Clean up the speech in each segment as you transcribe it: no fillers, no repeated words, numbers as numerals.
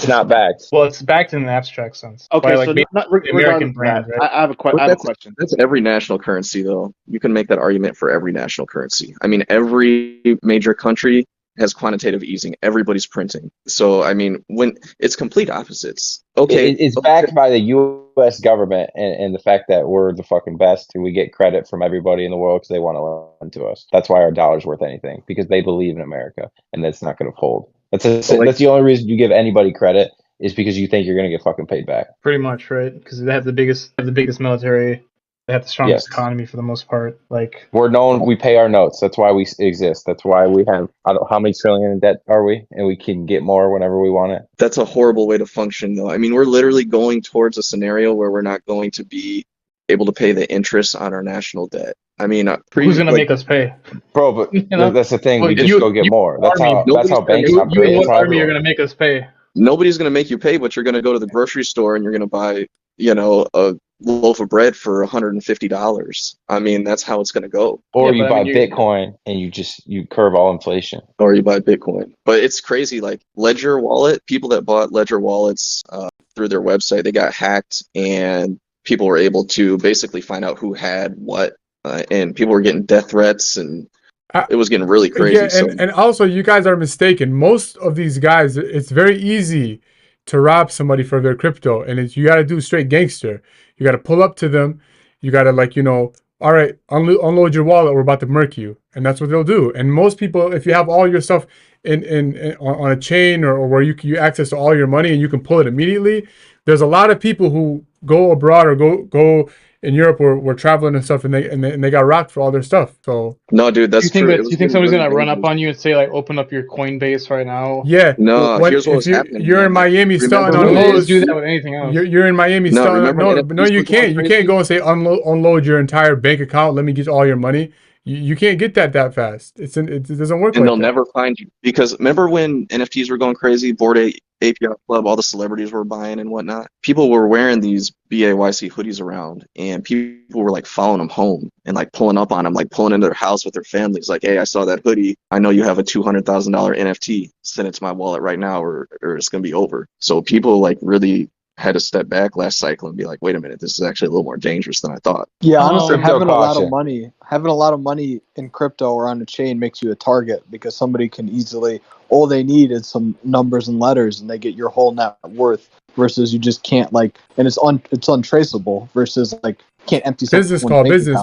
it's not backed. Well, it's backed in an abstract sense. Okay, By, like, so the American regardless of brand, that, right? I have a But question. that's every national currency, though. You can make that argument for every national currency. I mean, every major country has quantitative easing. Everybody's printing. So, I mean, when it's complete opposites. Okay, It's backed by the U.S. government and the fact that we're the fucking best and we get credit from everybody in the world because they want to lend to us. That's why our dollar's worth anything, because they believe in America and that's not going to fold. That's the only reason you give anybody credit is because you think you're going to get fucking paid back. Pretty much, right? Because they have the biggest military. They have the strongest economy for the most part. Like, we're known, we pay our notes. That's why we exist. That's why we have, I don't, how many trillion in debt are we? And we can get more whenever we want it. That's a horrible way to function, though. I mean, we're literally going towards a scenario where we're not going to be able to pay the interest on our national debt. I mean, who's gonna make us pay, bro? But that's the thing. Well, we just go get more. That's how banks operate. You and what army are gonna make us pay? Nobody's gonna make you pay, but you're gonna go to the grocery store and you're gonna buy, a loaf of bread for $150. I mean, that's how it's going to go. Or you buy Bitcoin and you curve all inflation. Or you buy Bitcoin. But it's crazy. Like Ledger Wallet, people that bought Ledger Wallets through their website, they got hacked and people were able to basically find out who had what. And people were getting death threats and it was getting really crazy. Yeah, and also you guys are mistaken. Most of these guys, it's very easy to rob somebody for their crypto, and you got to do straight gangster. You got to pull up to them. You got to all right, unload your wallet. We're about to murk you, and that's what they'll do. And most people, if you have all your stuff on a chain or where you access to all your money and you can pull it immediately, there's a lot of people who go abroad or go in Europe or we're traveling and stuff, and they got rocked for all their stuff. So no, dude, that's true. Do you think somebody's gonna run up on you and say, like, open up your Coinbase right now? Yeah. No, here's what's happening. You're in Miami starting to unload. Do that with anything else. You're in Miami starting. No, you can't. You can't go and say unload your entire bank account. Let me get all your money. You can't get that fast. It doesn't work. And they'll never find you, because remember when NFTs were going crazy, Bored Ape Yacht Club, all the celebrities were buying and whatnot. People were wearing these BAYC hoodies around, and people were like following them home and like pulling up on them, like pulling into their house with their families. Like, hey, I saw that hoodie. I know you have a $200,000 NFT. Send it to my wallet right now, or it's gonna be over. So people like really had to step back last cycle and be like, wait a minute, this is actually a little more dangerous than I thought. Yeah, honestly, having a lot of money in crypto or on a chain makes you a target, because somebody can easily, all they need is some numbers and letters and they get your whole net worth, versus you just can't, like, and it's untraceable, versus like can't empty business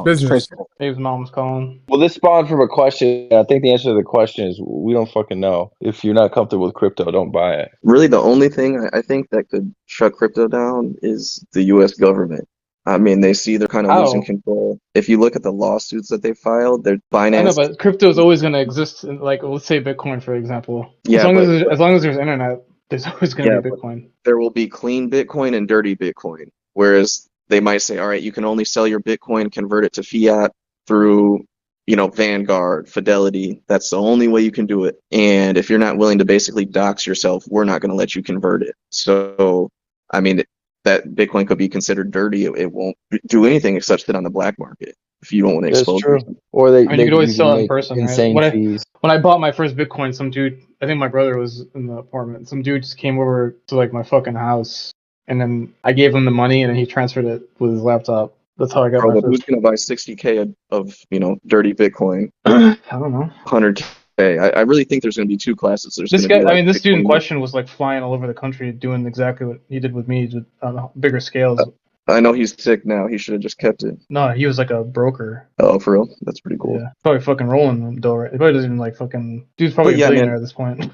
business. Dave's mom's calling. Well, this spawned from a question. I think the answer to the question is we don't fucking know. If you're not comfortable with crypto, don't buy it. Really, the only thing I think that could shut crypto down is the U.S. government. I mean, they see they're kind of losing control. If you look at the lawsuits that they filed, they're Binance. I know, but crypto is always going to exist. Like, let's say Bitcoin, for example. Yeah, as long as there's internet, there's always going to be Bitcoin. There will be clean Bitcoin and dirty Bitcoin. Whereas they might say, all right, you can only sell your Bitcoin, convert it to fiat through, Vanguard, Fidelity. That's the only way you can do it. And if you're not willing to basically dox yourself, we're not going to let you convert it. So, I mean, that Bitcoin could be considered dirty. It won't do anything except sit on the black market if you don't want to expose it. Or you could always sell it in person. Insane fees. When I bought my first Bitcoin, some dude, I think my brother was in the apartment, some dude just came over to like my fucking house, and then I gave him the money and then he transferred it with his laptop. That's how I got my first. Who's going to buy $60K of dirty Bitcoin? I don't know. 100K. I really think there's going to be two classes. This guy, this dude in question was like flying all over the country doing exactly what he did with me on bigger scales. I know he's sick now. He should have just kept it. No, he was like a broker. Oh, for real? That's pretty cool. Yeah, probably fucking rolling the dough. Right? He probably doesn't even like fucking. Dude's probably a billionaire at this point.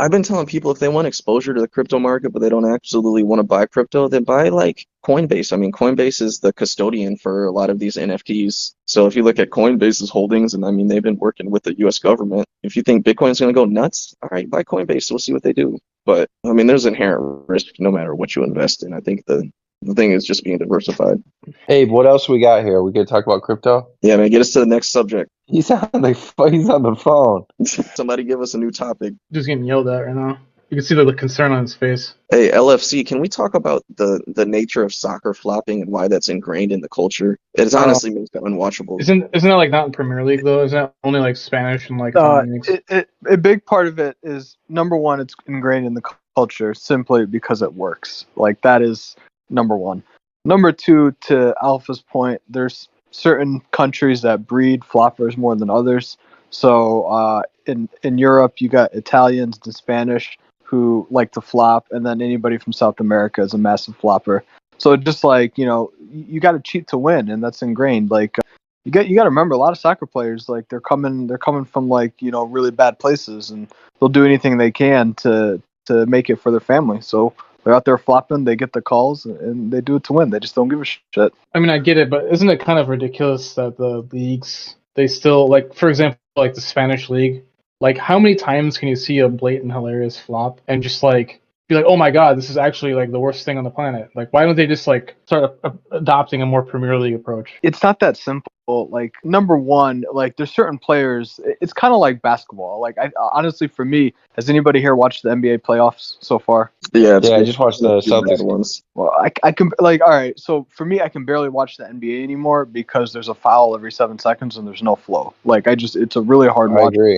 I've been telling people if they want exposure to the crypto market, but they don't absolutely want to buy crypto, then buy like Coinbase. I mean, Coinbase is the custodian for a lot of these NFTs. So if you look at Coinbase's holdings, and I mean, they've been working with the U.S. government. If you think Bitcoin's going to go nuts, all right, buy Coinbase. We'll see what they do. But I mean, there's inherent risk no matter what you invest in. I think the thing is just being diversified. Abe, what else we got here? We could talk about crypto? Yeah, man, get us to the next subject. He's on the phone. Somebody give us a new topic. Just getting yelled at right now. You can see the concern on his face. Hey, LFC, can we talk about the nature of soccer flopping and why that's ingrained in the culture? It honestly makes it unwatchable. Isn't that like not in Premier League though? Isn't that only like Spanish and like? A big part of it is, number one, it's ingrained in the culture simply because it works. Like, that is number one. Number two, to Alpha's point, there's certain countries that breed floppers more than others. So in Europe, you got Italians and Spanish who like to flop, and then anybody from South America is a massive flopper. So just like, you got to cheat to win, and that's ingrained. Like, you got to remember, a lot of soccer players, like, they're coming from, like, really bad places, and they'll do anything they can to make it for their family. So they're out there flopping, they get the calls, and they do it to win. They just don't give a shit. I mean, I get it, but isn't it kind of ridiculous that the leagues, they still, like, for example, like the Spanish league, like, how many times can you see a blatant hilarious flop and just, like, be like, oh my god, this is actually, like, the worst thing on the planet? Like, why don't they just, like, start adopting a more Premier League approach? It's not that simple. Like, number one, like, there's certain players, it's kind of like basketball. Like, I honestly, for me, has anybody here watched the NBA playoffs so far? Yeah, I just watched the Celtics ones. Well, I can, like, all right, so for me, I can barely watch the NBA anymore because there's a foul every 7 seconds and there's no flow. Like, it's a really hard I watch. agree.